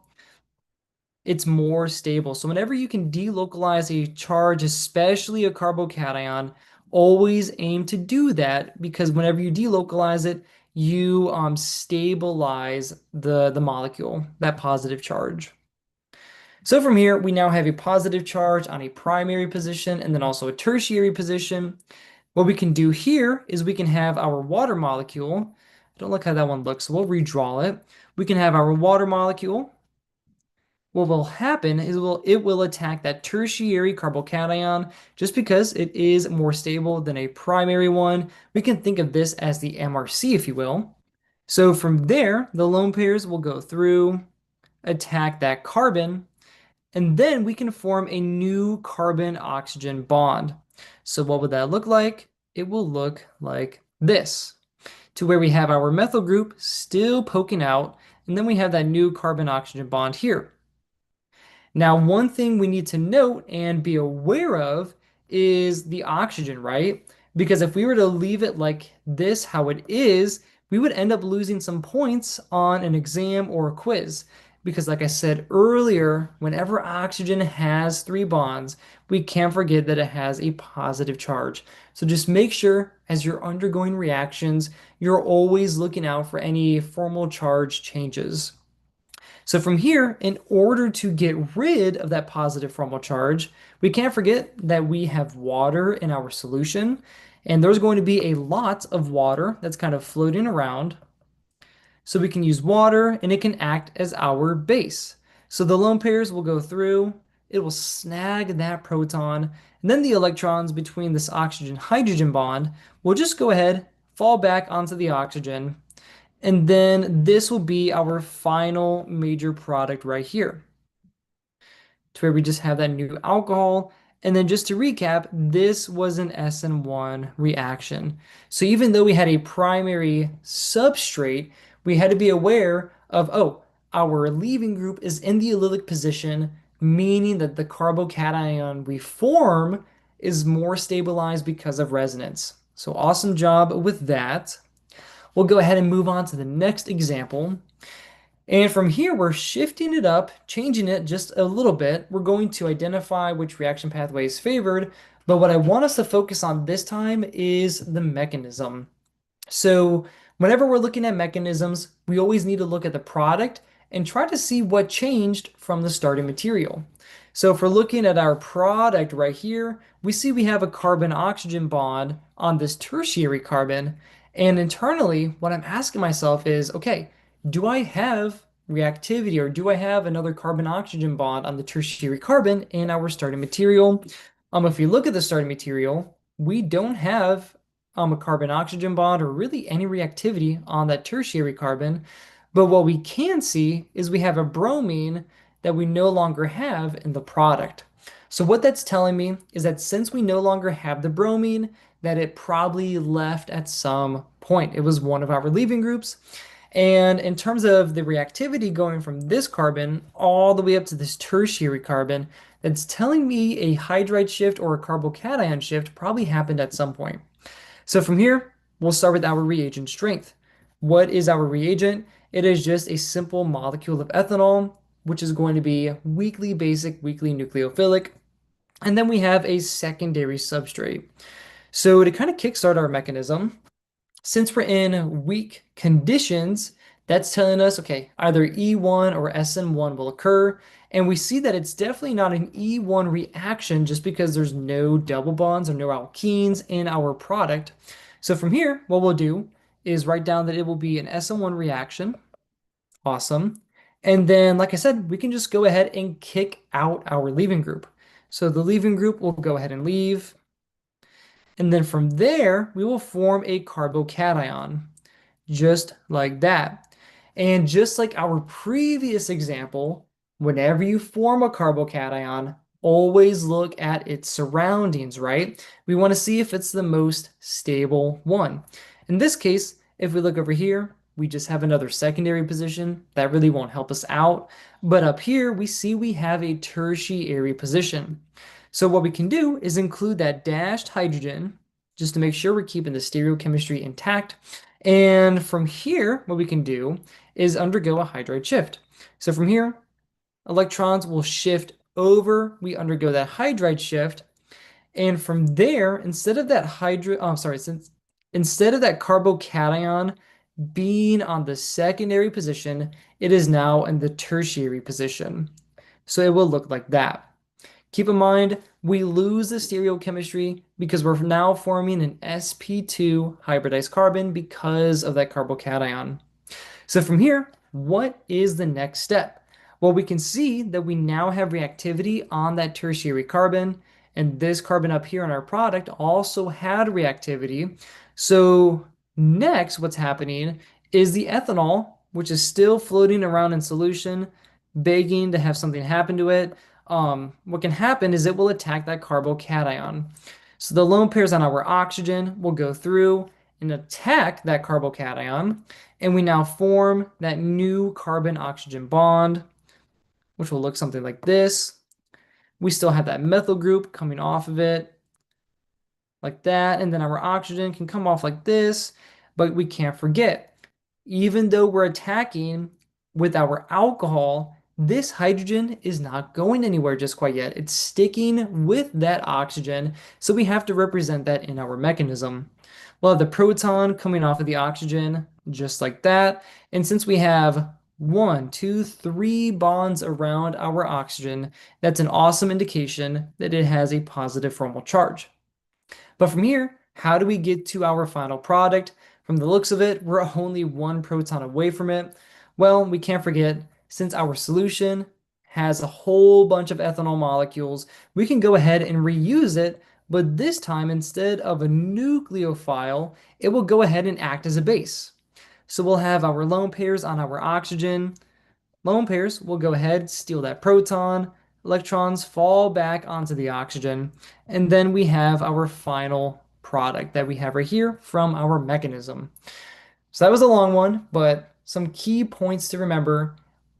It's more stable. So whenever you can delocalize a charge, especially a carbocation, always aim to do that because whenever you delocalize it, you stabilize the molecule, that positive charge. So from here, we now have a positive charge on a primary position and then also a tertiary position. What we can do here is we can have our water molecule. I don't like how that one looks, so we'll redraw it. We can have our water molecule. What will happen is it will attack that tertiary carbocation just because it is more stable than a primary one. We can think of this as the MRC, if you will. So from there, the lone pairs will go through, attack that carbon, and then we can form a new carbon-oxygen bond. So what would that look like? It will look like this, to where we have our methyl group still poking out, and then we have that new carbon-oxygen bond here. Now, one thing we need to note and be aware of is the oxygen, right? Because if we were to leave it like this, how it is, we would end up losing some points on an exam or a quiz. Because like I said earlier, whenever oxygen has three bonds, we can't forget that it has a positive charge. So just make sure as you're undergoing reactions, you're always looking out for any formal charge changes. So from here, in order to get rid of that positive formal charge, we can't forget that we have water in our solution, and there's going to be a lot of water that's kind of floating around. So we can use water, and it can act as our base. So the lone pairs will go through, it will snag that proton, and then the electrons between this oxygen-hydrogen bond will just go ahead, fall back onto the oxygen, and then this will be our final major product right here, to where we just have that new alcohol. And then just to recap, this was an Sn1 reaction. So even though we had a primary substrate, we had to be aware of, oh, our leaving group is in the allylic position, meaning that the carbocation we form is more stabilized because of resonance. So awesome job with that. We'll go ahead and move on to the next example. And from here, we're shifting it up, changing it just a little bit. We're going to identify which reaction pathway is favored. But what I want us to focus on this time is the mechanism. So whenever we're looking at mechanisms, we always need to look at the product and try to see what changed from the starting material. So if we're looking at our product right here, we see we have a carbon-oxygen bond on this tertiary carbon. And internally, what I'm asking myself is, okay, do I have reactivity or do I have another carbon-oxygen bond on the tertiary carbon in our starting material? If you look at the starting material, we don't have a carbon oxygen bond or really any reactivity on that tertiary carbon. But what we can see is we have a bromine that we no longer have in the product. So what that's telling me is that since we no longer have the bromine, that it probably left at some point. It was one of our leaving groups. And in terms of the reactivity going from this carbon all the way up to this tertiary carbon, that's telling me a hydride shift or a carbocation shift probably happened at some point. So from here, we'll start with our reagent strength. What is our reagent? It is just a simple molecule of ethanol, which is going to be weakly basic, weakly nucleophilic. And then we have a secondary substrate. So to kind of kickstart our mechanism, since we're in weak conditions, that's telling us, okay, either E1 or Sn1 will occur. And we see that it's definitely not an E1 reaction just because there's no double bonds or no alkenes in our product. So from here, what we'll do is write down that it will be an Sn1 reaction. Awesome. And then, like I said, we can just go ahead and kick out our leaving group. So the leaving group will go ahead and leave. And then from there, we will form a carbocation, just like that. And just like our previous example, whenever you form a carbocation, always look at its surroundings, right? We want to see if it's the most stable one. In this case, if we look over here, we just have another secondary position. That really won't help us out. But up here, we see we have a tertiary position. So what we can do is include that dashed hydrogen just to make sure we're keeping the stereochemistry intact. And from here, what we can do is undergo a hydride shift. So from here, electrons will shift over. We undergo that hydride shift. And from there, instead of that instead of that carbocation being on the secondary position, it is now in the tertiary position. So it will look like that. Keep in mind, we lose the stereochemistry because we're now forming an sp2 hybridized carbon because of that carbocation. So from here, what is the next step? Well, we can see that we now have reactivity on that tertiary carbon, and this carbon up here in our product also had reactivity. So next, what's happening is the ethanol, which is still floating around in solution, begging to have something happen to it. What can happen is it will attack that carbocation. So the lone pairs on our oxygen will go through and attack that carbocation, and we now form that new carbon-oxygen bond, which will look something like this. We still have that methyl group coming off of it, like that, and then our oxygen can come off like this, but we can't forget, even though we're attacking with our alcohol, this hydrogen is not going anywhere just quite yet. It's sticking with that oxygen, so we have to represent that in our mechanism. We'll have the proton coming off of the oxygen, just like that. And since we have 1, 2, 3 bonds around our oxygen, that's an awesome indication that it has a positive formal charge. But from here, how do we get to our final product? From the looks of it, we're only 1 proton away from it. Well, we can't forget, since our solution has a whole bunch of ethanol molecules, we can go ahead and reuse it, but this time, instead of a nucleophile, it will go ahead and act as a base. So we'll have our lone pairs on our oxygen. Lone pairs will go ahead, steal that proton, electrons fall back onto the oxygen, and then we have our final product that we have right here from our mechanism. So that was a long one, but some key points to remember.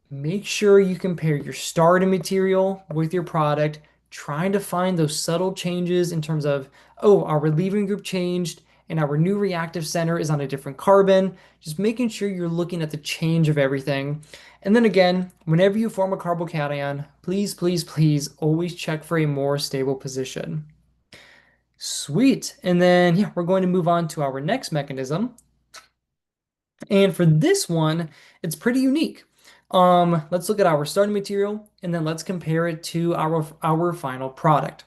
Make sure you compare your starting material with your product, trying to find those subtle changes in terms of, oh, our leaving group changed, and our new reactive center is on a different carbon, just making sure you're looking at the change of everything. And then again, whenever you form a carbocation, please, please, please always check for a more stable position. Sweet. And then, yeah, we're going to move on to our next mechanism. And for this one, it's pretty unique. Let's look at our starting material and then let's compare it to our final product.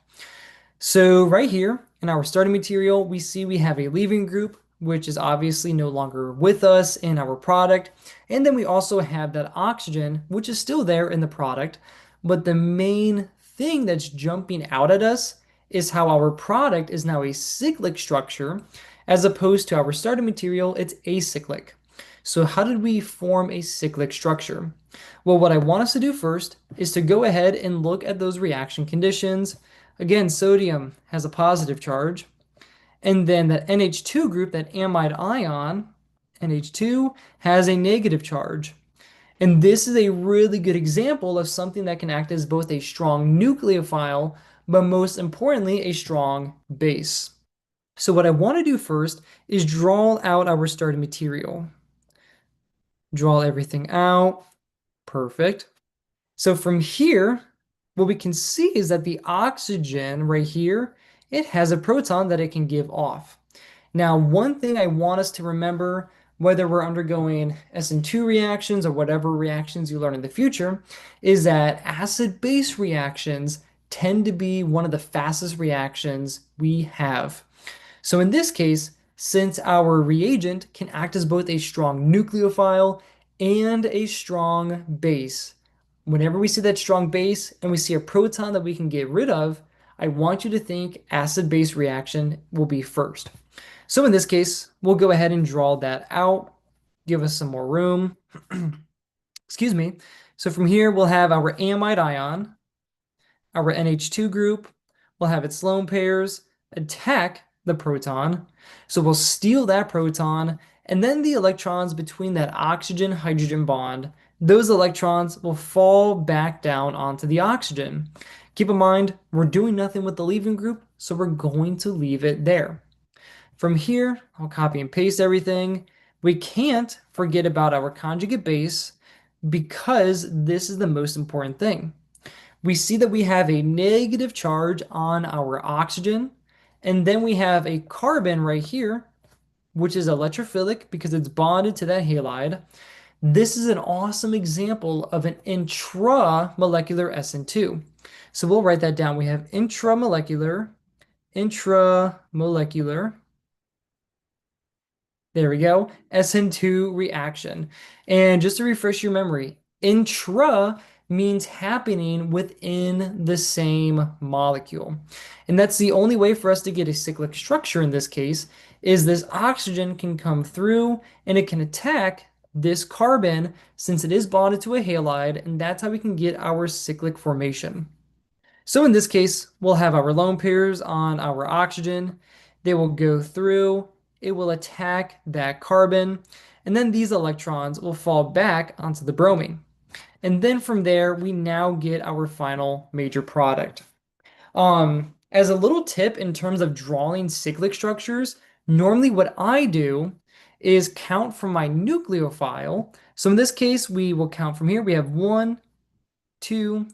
So right here in our starting material, we see we have a leaving group, which is obviously no longer with us in our product. And then we also have that oxygen, which is still there in the product. But the main thing that's jumping out at us is how our product is now a cyclic structure, as opposed to our starting material, it's acyclic. So how did we form a cyclic structure? Well, what I want us to do first is to go ahead and look at those reaction conditions. Again, sodium has a positive charge. And then that NH2 group, that amide ion, NH2, has a negative charge. And this is a really good example of something that can act as both a strong nucleophile, but most importantly, a strong base. So what I want to do first is draw out our starting material. Draw everything out. Perfect. So from here, what we can see is that the oxygen right here, it has a proton that it can give off. Now, one thing I want us to remember, whether we're undergoing Sn2 reactions or whatever reactions you learn in the future, is that acid-base reactions tend to be one of the fastest reactions we have. So in this case, since our reagent can act as both a strong nucleophile and a strong base, whenever we see that strong base and we see a proton that we can get rid of, I want you to think acid-base reaction will be first. So in this case, we'll go ahead and draw that out, give us some more room. Excuse me. So from here, we'll have our amide ion, our NH2 group, we'll have its lone pairs attack the proton. So we'll steal that proton, and then the electrons between that oxygen-hydrogen bond, those electrons will fall back down onto the oxygen. Keep in mind, we're doing nothing with the leaving group, so we're going to leave it there. From here, I'll copy and paste everything. We can't forget about our conjugate base because this is the most important thing. We see that we have a negative charge on our oxygen, and then we have a carbon right here, which is electrophilic because it's bonded to that halide. This is an awesome example of an intramolecular Sn2. So we'll write that down. We have intramolecular. There we go. Sn2 reaction. And just to refresh your memory, intra means happening within the same molecule. And that's the only way for us to get a cyclic structure in this case, is this oxygen can come through and it can attack this carbon since it is bonded to a halide, and that's how we can get our cyclic formation. So in this case, we'll have our lone pairs on our oxygen. They will go through, it will attack that carbon, and then these electrons will fall back onto the bromine. And then from there, we now get our final major product. As a little tip in terms of drawing cyclic structures, normally what I do is count from my nucleophile. So in this case, we will count from here. We have 1, 2,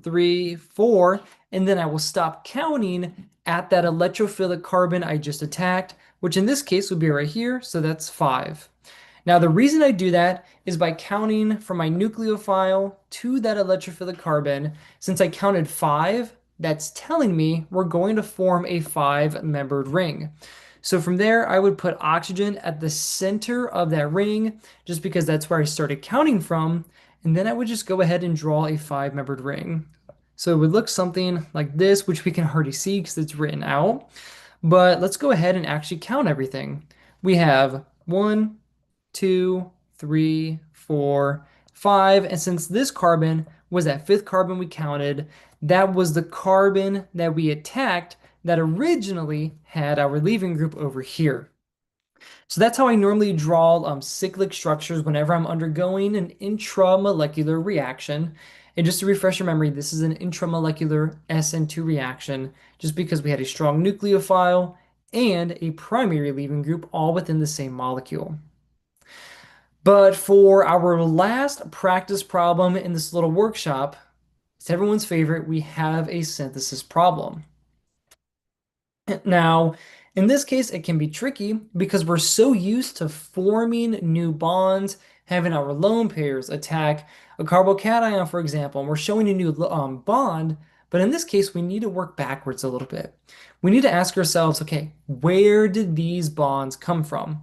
3, 4, and then I will stop counting at that electrophilic carbon I just attacked, which in this case would be right here, so that's 5. Now the reason I do that is by counting from my nucleophile to that electrophilic carbon. Since I counted 5, that's telling me we're going to form a 5-membered ring. So from there, I would put oxygen at the center of that ring, just because that's where I started counting from. And then I would just go ahead and draw a 5-membered ring. So it would look something like this, which we can hardly see because it's written out. But let's go ahead and actually count everything. We have 1, 2, 3, 4, 5. And since this carbon was that 5th carbon we counted, that was the carbon that we attacked that originally had our leaving group over here. So that's how I normally draw cyclic structures whenever I'm undergoing an intramolecular reaction. And just to refresh your memory, this is an intramolecular Sn2 reaction just because we had a strong nucleophile and a primary leaving group all within the same molecule. But for our last practice problem in this little workshop, it's everyone's favorite, we have a synthesis problem. Now, in this case, it can be tricky because we're so used to forming new bonds, having our lone pairs attack a carbocation, for example, and we're showing a new bond. But in this case, we need to work backwards a little bit. We need to ask ourselves, okay, where did these bonds come from?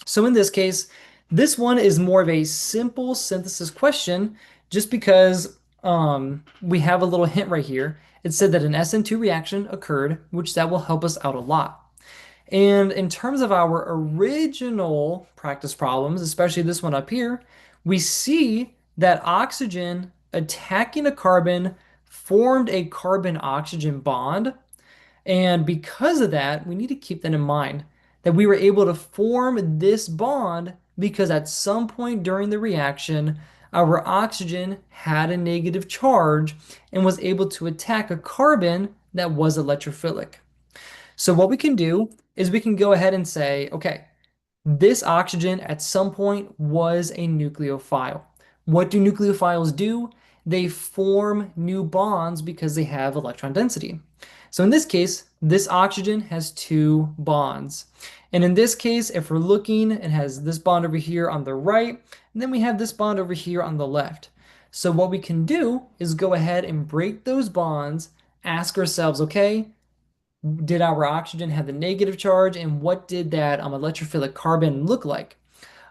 So in this case, this one is more of a simple synthesis question just because we have a little hint right here. It said that an Sn2 reaction occurred, which that will help us out a lot. And in terms of our original practice problems, especially this one up here, we see that oxygen attacking a carbon formed a carbon-oxygen bond, and because of that, we need to keep that in mind that we were able to form this bond because at some point during the reaction, our oxygen had a negative charge and was able to attack a carbon that was electrophilic. So what we can do is we can go ahead and say, okay, this oxygen at some point was a nucleophile. What do nucleophiles do? They form new bonds because they have electron density. So in this case, this oxygen has two bonds. And in this case, if we're looking, it has this bond over here on the right, and then we have this bond over here on the left. So what we can do is go ahead and break those bonds, ask ourselves, okay, did our oxygen have the negative charge, and what did that electrophilic carbon look like?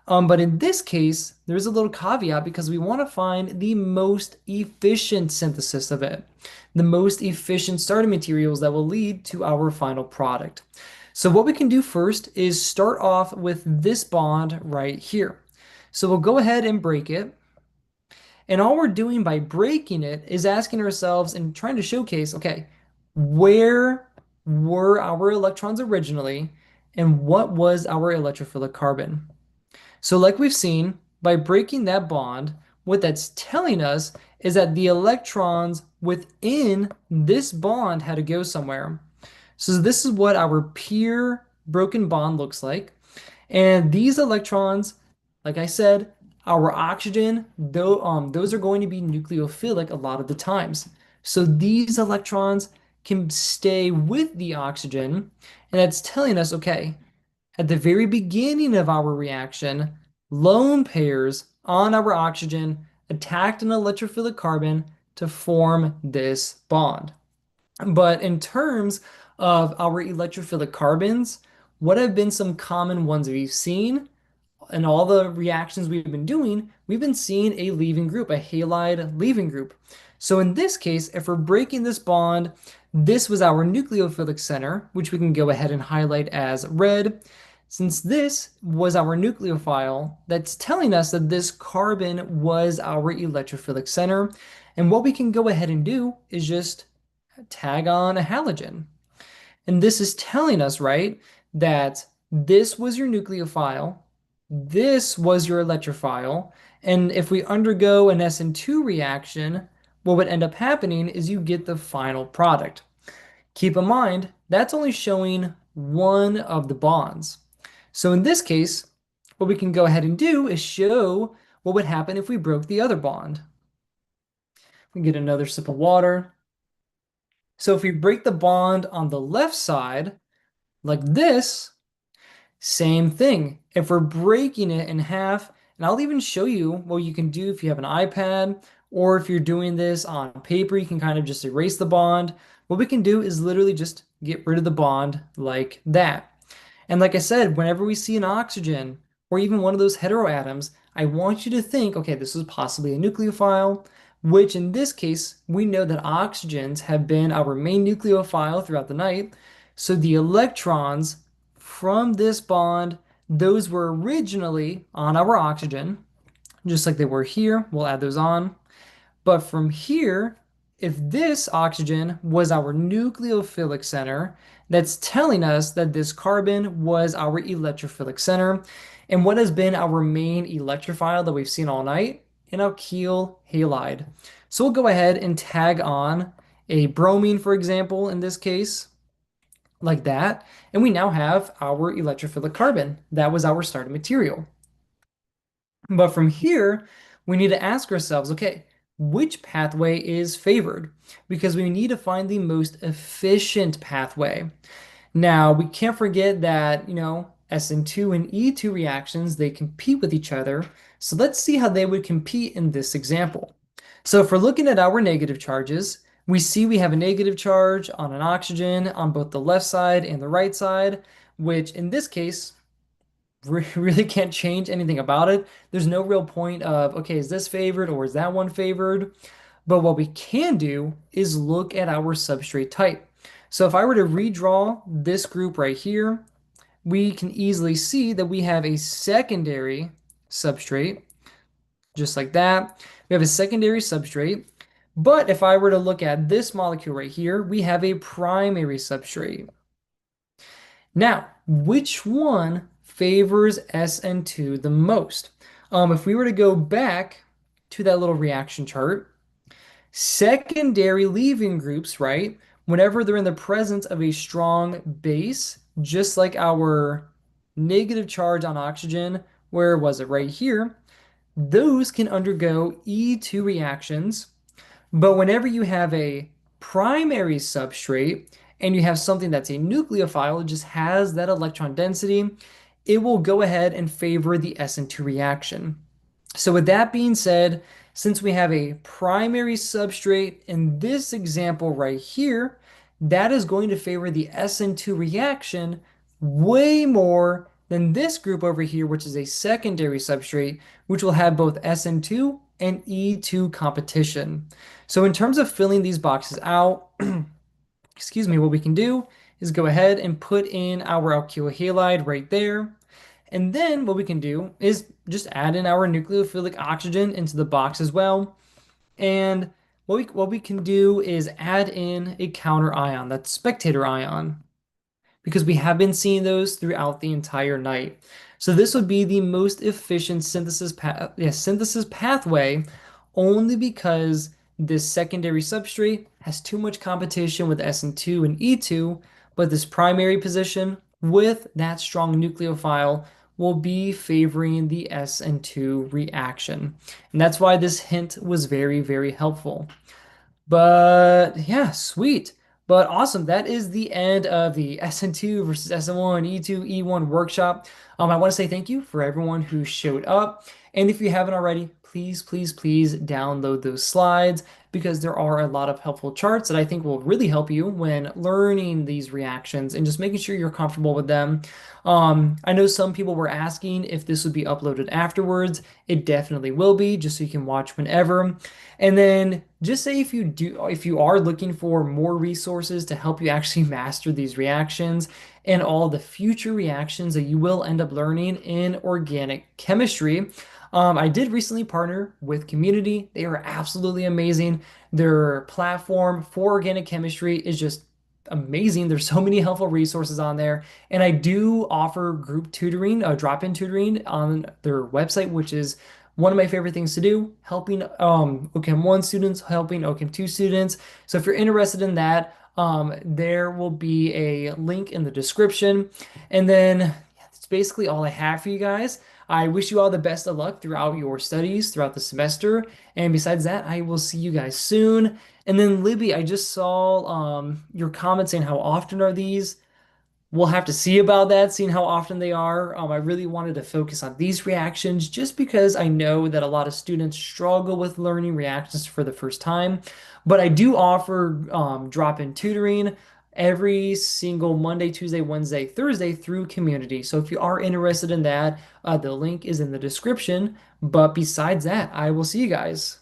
But in this case, there's a little caveat because we want to find the most efficient synthesis of it, the most efficient starting materials that will lead to our final product. So what we can do first is start off with this bond right here. So we'll go ahead and break it. And all we're doing by breaking it is asking ourselves and trying to showcase, okay, where were our electrons originally and what was our electrophilic carbon? So like we've seen, by breaking that bond, what that's telling us is that the electrons within this bond had to go somewhere. So this is what our pure broken bond looks like. And these electrons, like I said, our oxygen, though, those are going to be nucleophilic a lot of the times. So these electrons can stay with the oxygen, and that's telling us, okay, at the very beginning of our reaction, lone pairs on our oxygen attacked an electrophilic carbon to form this bond. But in terms of our electrophilic carbons, what have been some common ones we've seen? In all the reactions we've been doing, we've been seeing a leaving group, a halide leaving group. So in this case, if we're breaking this bond, this was our nucleophilic center, which we can go ahead and highlight as red. Since this was our nucleophile, that's telling us that this carbon was our electrophilic center. And what we can go ahead and do is just tag on a halogen. And this is telling us, right, that this was your nucleophile, this was your electrophile, and if we undergo an Sn2 reaction, what would end up happening is you get the final product. Keep in mind, that's only showing one of the bonds. So in this case, what we can go ahead and do is show what would happen if we broke the other bond. We get another sip of water. So if we break the bond on the left side, like this, same thing. If we're breaking it in half, and I'll even show you what you can do if you have an iPad, or if you're doing this on paper, you can kind of just erase the bond. What we can do is literally just get rid of the bond like that. And like I said, whenever we see an oxygen or even one of those heteroatoms, I want you to think, okay, this is possibly a nucleophile, which in this case, we know that oxygens have been our main nucleophile throughout the night. So the electrons from this bond, those were originally on our oxygen, just like they were here. We'll add those on. But from here, if this oxygen was our nucleophilic center, that's telling us that this carbon was our electrophilic center. And what has been our main electrophile that we've seen all night? An alkyl halide. So we'll go ahead and tag on a bromine, for example, in this case. like that. And we now have our electrophilic carbon. That was our starting material. But from here, we need to ask ourselves, okay, which pathway is favored? Because we need to find the most efficient pathway. Now, we can't forget that, Sn2 and E2 reactions, they compete with each other. So let's see how they would compete in this example. So if we're looking at our negative charges, we see we have a negative charge on an oxygen on both the left side and the right side, which in this case, we really can't change anything about it. There's no real point of, okay, is this favored or is that one favored? But what we can do is look at our substrate type. So if I were to redraw this group right here, we can easily see that we have a secondary substrate, just like that. We have a secondary substrate. But if I were to look at this molecule right here, we have a primary substrate. Now, which one favors Sn2 the most? If we were to go back to that little reaction chart, secondary leaving groups, right? Whenever they're in the presence of a strong base, just like our negative charge on oxygen, where was it? Right here, those can undergo E2 reactions. But whenever you have a primary substrate and you have something that's a nucleophile, it just has that electron density, it will go ahead and favor the Sn2 reaction. So with that being said, since we have a primary substrate in this example right here, that is going to favor the Sn2 reaction way more than this group over here, which is a secondary substrate, which will have both Sn2 and E2 competition. So in terms of filling these boxes out, excuse me, what we can do is go ahead and put in our alkyl halide right there. And then what we can do is just add in our nucleophilic oxygen into the box as well. And what we can do is add in a counter ion, that's spectator ion, because we have been seeing those throughout the entire night. So this would be the most efficient synthesis pathway only because this secondary substrate has too much competition with Sn2 and E2, but this primary position with that strong nucleophile will be favoring the Sn2 reaction. And that's why this hint was very, very helpful. But yeah, sweet. But awesome. That is the end of the Sn2 versus Sn1, E2, E1 workshop. I want to say thank you for everyone who showed up. And if you haven't already, please, please, please download those slides because there are a lot of helpful charts that I think will really help you when learning these reactions and just making sure you're comfortable with them. I know some people were asking if this would be uploaded afterwards. It definitely will be, just so you can watch whenever. And then just say if you are looking for more resources to help you actually master these reactions and all the future reactions that you will end up learning in organic chemistry. I did recently partner with Community. They are absolutely amazing. Their platform for organic chemistry is just amazing. There's so many helpful resources on there. And I do offer group tutoring, drop-in tutoring on their website, which is one of my favorite things to do, helping OChem 1 students, helping OChem 2 students. So if you're interested in that, there will be a link in the description. And then yeah, that's basically all I have for you guys. I wish you all the best of luck throughout your studies, throughout the semester. And besides that, I will see you guys soon. And then Libby, I just saw your comment saying how often are these? We'll have to see about that, seeing how often they are. I really wanted to focus on these reactions just because I know that a lot of students struggle with learning reactions for the first time. But I do offer drop-in tutoring every single Monday, Tuesday, Wednesday, Thursday through Community. So if you are interested in that, the link is in the description. But besides that, I will see you guys.